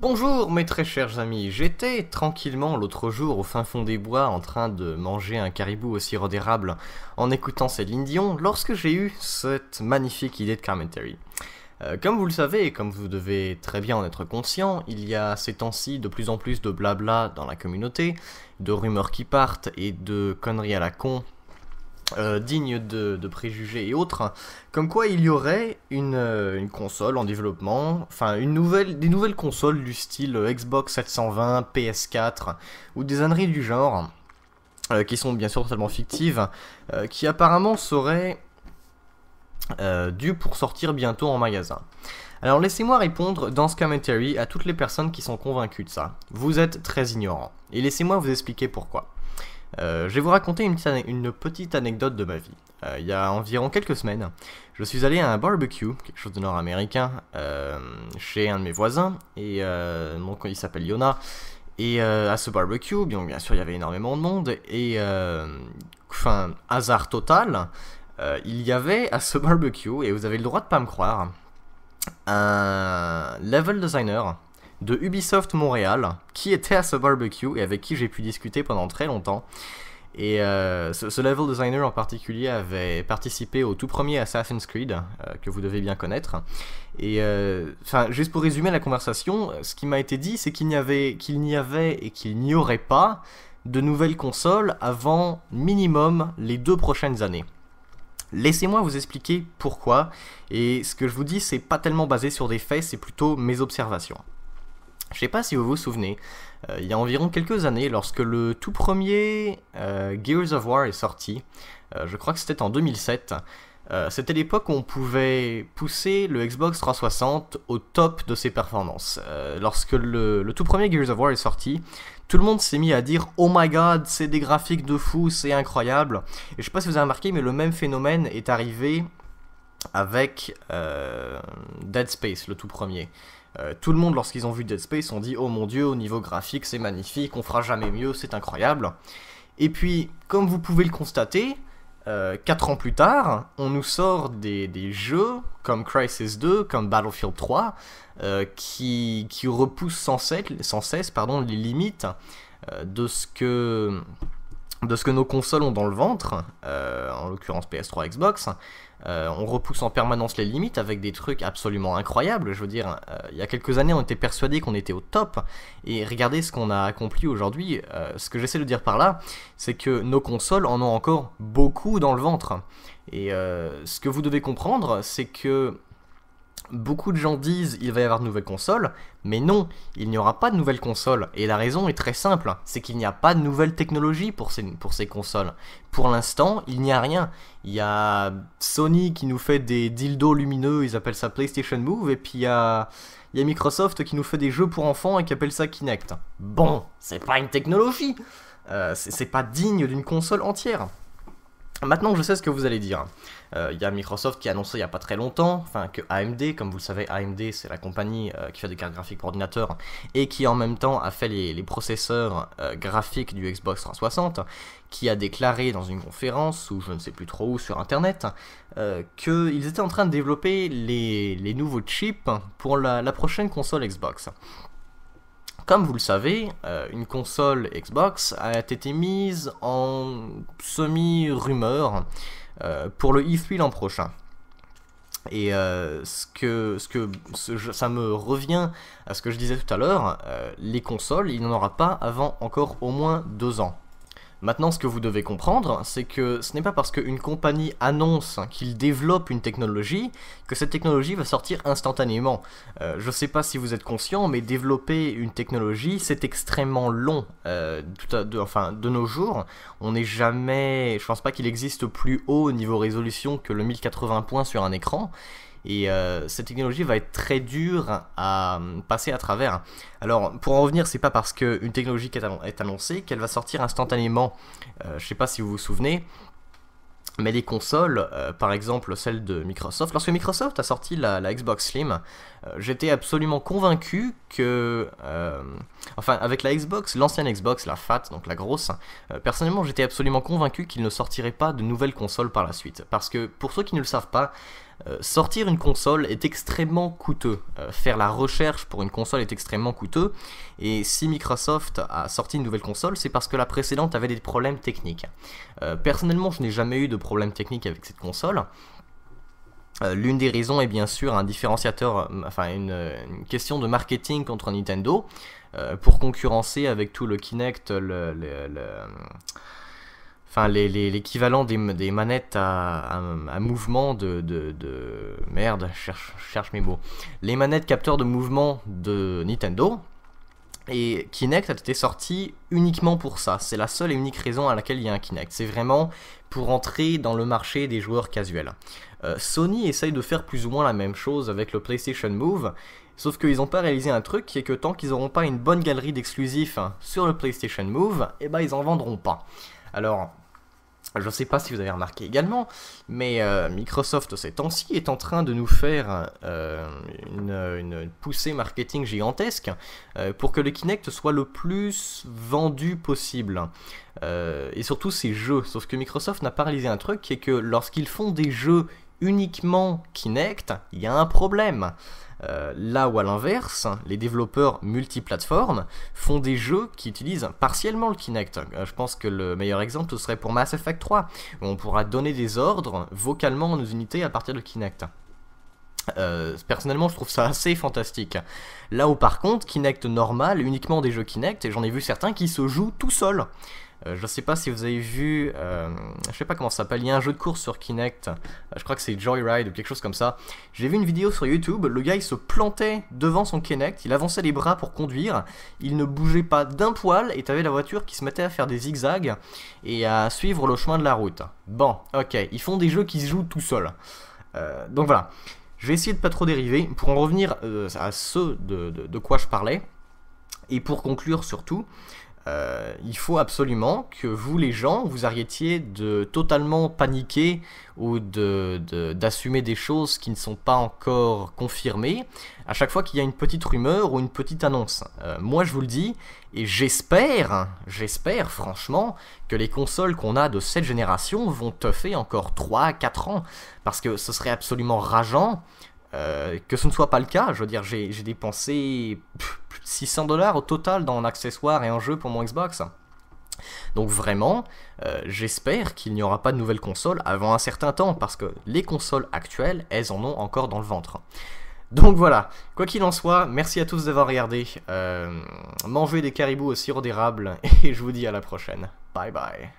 Bonjour mes très chers amis, j'étais tranquillement l'autre jour au fin fond des bois en train de manger un caribou au sirop d'érable en écoutant Céline Dion lorsque j'ai eu cette magnifique idée de commentary. Comme vous le savez et comme vous devez très bien en être conscient, il y a ces temps-ci de plus en plus de blabla dans la communauté, de rumeurs qui partent et de conneries à la con dignes de préjugés et autres, comme quoi il y aurait une console en développement, enfin des nouvelles consoles du style Xbox 720, PS4 ou des âneries du genre, qui sont bien sûr totalement fictives, qui apparemment seraient dues pour sortir bientôt en magasin. Alors laissez-moi répondre dans ce commentary à toutes les personnes qui sont convaincues de ça. Vous êtes très ignorants, et laissez-moi vous expliquer pourquoi. Je vais vous raconter une petite anecdote de ma vie. Il y a environ quelques semaines, je suis allé à un barbecue, quelque chose de nord-américain, chez un de mes voisins, et il s'appelle Yona. Et à ce barbecue, bien sûr, il y avait énormément de monde, et hasard total, il y avait à ce barbecue, et vous avez le droit de pas me croire, un level designer de Ubisoft Montréal qui était à ce barbecue et avec qui j'ai pu discuter pendant très longtemps. Et ce level designer en particulier avait participé au tout premier Assassin's Creed que vous devez bien connaître. Et juste pour résumer la conversation, ce qui m'a été dit, c'est qu'il n'y avait et qu'il n'y aurait pas de nouvelles consoles avant minimum les 2 prochaines années. Laissez-moi vous expliquer pourquoi, et ce que je vous dis, c'est pas tellement basé sur des faits, c'est plutôt mes observations. Je sais pas si vous vous souvenez, il y a environ quelques années, lorsque le tout premier Gears of War est sorti, je crois que c'était en 2007, c'était l'époque où on pouvait pousser le Xbox 360 au top de ses performances. Lorsque le tout premier Gears of War est sorti, tout le monde s'est mis à dire « Oh my god, c'est des graphiques de fou, c'est incroyable !» Et je sais pas si vous avez remarqué, mais le même phénomène est arrivé avec Dead Space, le tout premier. Tout le monde, lorsqu'ils ont vu Dead Space, ont dit « Oh mon dieu, au niveau graphique, c'est magnifique, on fera jamais mieux, c'est incroyable !» Et puis, comme vous pouvez le constater, 4 ans plus tard, on nous sort des jeux comme Crysis 2, comme Battlefield 3, qui repoussent sans cesse les limites de ce que nos consoles ont dans le ventre, en l'occurrence PS3, Xbox. On repousse en permanence les limites avec des trucs absolument incroyables. Je veux dire, il y a quelques années, on était persuadés qu'on était au top, et regardez ce qu'on a accompli aujourd'hui. Ce que j'essaie de dire par là, c'est que nos consoles en ont encore beaucoup dans le ventre. Et ce que vous devez comprendre, c'est que beaucoup de gens disent il va y avoir de nouvelles consoles, mais non, il n'y aura pas de nouvelles consoles. Et la raison est très simple, c'est qu'il n'y a pas de nouvelles technologies pour ces consoles. Pour l'instant, il n'y a rien. Il y a Sony qui nous fait des dildos lumineux, ils appellent ça PlayStation Move, et puis il y a Microsoft qui nous fait des jeux pour enfants et qui appelle ça Kinect. Bon, c'est pas une technologie, c'est pas digne d'une console entière. Maintenant, je sais ce que vous allez dire. Il y a Microsoft qui a annoncé il n'y a pas très longtemps, que AMD, comme vous le savez, AMD c'est la compagnie qui fait des cartes graphiques pour ordinateur et qui en même temps a fait les processeurs graphiques du Xbox 360, qui a déclaré dans une conférence, ou je ne sais plus trop où sur internet, qu'ils étaient en train de développer les nouveaux chips pour la prochaine console Xbox. Comme vous le savez, une console Xbox a été mise en semi-rumeur pour le E3 l'an prochain. Et ça me revient à ce que je disais tout à l'heure, les consoles, il n'y en aura pas avant encore au moins 2 ans. Maintenant, ce que vous devez comprendre, c'est que ce n'est pas parce qu'une compagnie annonce qu'il développe une technologie que cette technologie va sortir instantanément. Je sais pas si vous êtes conscient, mais développer une technologie, c'est extrêmement long. De nos jours, on n'est jamais... Je pense pas qu'il existe plus haut niveau résolution que le 1080 points sur un écran. Et cette technologie va être très dure à passer à travers. Alors, pour en revenir, c'est pas parce qu'une technologie est annoncée qu'elle va sortir instantanément. Je sais pas si vous vous souvenez, mais les consoles, par exemple celle de Microsoft, lorsque Microsoft a sorti la Xbox Slim, j'étais absolument convaincu que... avec la Xbox, l'ancienne Xbox, la Fat, donc la grosse, personnellement j'étais absolument convaincu qu'il ne sortirait pas de nouvelles consoles par la suite. Parce que, pour ceux qui ne le savent pas, sortir une console est extrêmement coûteux. Faire la recherche pour une console est extrêmement coûteux. Et si Microsoft a sorti une nouvelle console, c'est parce que la précédente avait des problèmes techniques. Personnellement, je n'ai jamais eu de problème technique avec cette console. L'une des raisons est bien sûr un différenciateur, enfin une question de marketing contre Nintendo, pour concurrencer avec tout le Kinect, l'équivalent des manettes à mouvement merde, je cherche mes mots. Les manettes capteurs de mouvement de Nintendo. Et Kinect a été sorti uniquement pour ça. C'est la seule et unique raison à laquelle il y a un Kinect. C'est vraiment pour entrer dans le marché des joueurs casuels. Sony essaye de faire plus ou moins la même chose avec le PlayStation Move. Sauf qu'ils n'ont pas réalisé un truc qui est que tant qu'ils n'auront pas une bonne galerie d'exclusifs sur le PlayStation Move, eh ben ils en vendront pas. Alors, je ne sais pas si vous avez remarqué également, mais Microsoft ces temps-ci est en train de nous faire une poussée marketing gigantesque pour que le Kinect soit le plus vendu possible. Et surtout ces jeux, sauf que Microsoft n'a pas réalisé un truc qui est que lorsqu'ils font des jeux uniquement Kinect, il y a un problème. Là où à l'inverse, les développeurs multiplateformes font des jeux qui utilisent partiellement le Kinect. Je pense que le meilleur exemple ce serait pour Mass Effect 3, où on pourra donner des ordres vocalement aux unités à partir de Kinect. Personnellement je trouve ça assez fantastique. Là où par contre, Kinect normal, uniquement des jeux Kinect, et j'en ai vu certains qui se jouent tout seuls. Je sais pas si vous avez vu, je sais pas comment ça s'appelle, il y a un jeu de course sur Kinect, je crois que c'est Joyride ou quelque chose comme ça. J'ai vu une vidéo sur YouTube, le gars il se plantait devant son Kinect, il avançait les bras pour conduire, il ne bougeait pas d'un poil et t'avais la voiture qui se mettait à faire des zigzags et à suivre le chemin de la route. Bon, ok, ils font des jeux qui se jouent tout seuls. Donc voilà, je vais essayer de pas trop dériver pour en revenir à ce de quoi je parlais. Et pour conclure surtout, il faut absolument que vous les gens, vous arrêtiez de totalement paniquer ou d'assumer des choses qui ne sont pas encore confirmées à chaque fois qu'il y a une petite rumeur ou une petite annonce. Moi je vous le dis, et j'espère franchement que les consoles qu'on a de cette génération vont tuffer encore 3-4 ans, parce que ce serait absolument rageant que ce ne soit pas le cas. Je veux dire, j'ai dépensé plus de 600 $ au total dans accessoires et en jeux pour mon Xbox. Donc vraiment, j'espère qu'il n'y aura pas de nouvelles consoles avant un certain temps, parce que les consoles actuelles, elles en ont encore dans le ventre. Donc voilà, quoi qu'il en soit, merci à tous d'avoir regardé. Mangez des caribous au sirop d'érable, et je vous dis à la prochaine. Bye bye.